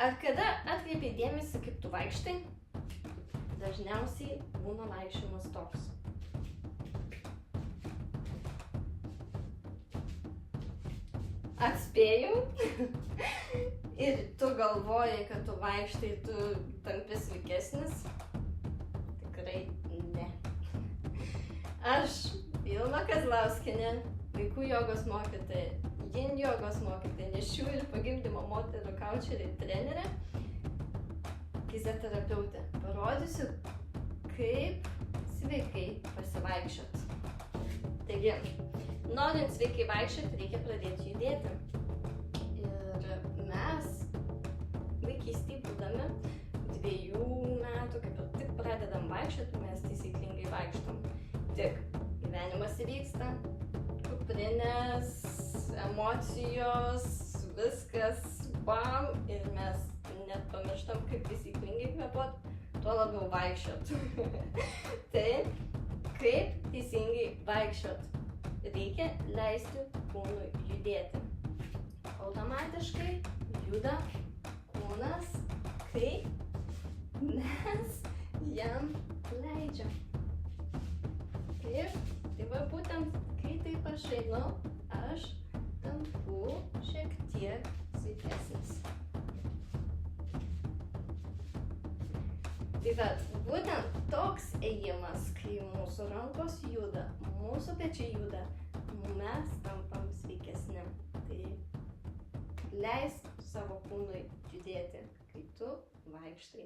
Ar kada atkreipi dėmesį, kaip tu vaikštai? Dažniausiai būna vaikščiojimas toks. Atspėjau. Ir tu galvoji, kad tu vaikštai, tu tampi sveikesnis? Tikrai ne. Aš, Ilma Kazlauskienė, vaikų jogos mokytoja, Yin jogos mokytoja, nėščių ir pagimdymo moterų kaučerė ir trenerė, fizioterapeutė. Parodysiu, kaip sveikai pasivaikščiot. Taigi, norint sveikai vaikščiot, reikia pradėti judėti. Ir mes, vaikystėj būdami, 2 metų, kaip ir tik pradedam vaikščioti, mes taisyklingai vaikštom. Tik gyvenimas įvyksta, kuprinės, emocijos, viskas, bam, ir mes net pamirštam, kaip taisyklingai kvėpuot, tuo labiau vaikščiot. Tai, kaip teisingai vaikščiot? Reikia leisti kūnui judėti. Automatiškai juda kūnas, kai mes jam leidžiam. Ir tai va būtent, kai taip aš einu, aš tampu šiek tiek sveikesnis. Tai va, būtent toks ėjimas, kai mūsų rankos juda, mūsų pečiai juda, mes tampam sveikesni. Tai leisk savo kūnui judėti, kai tu vaikštai.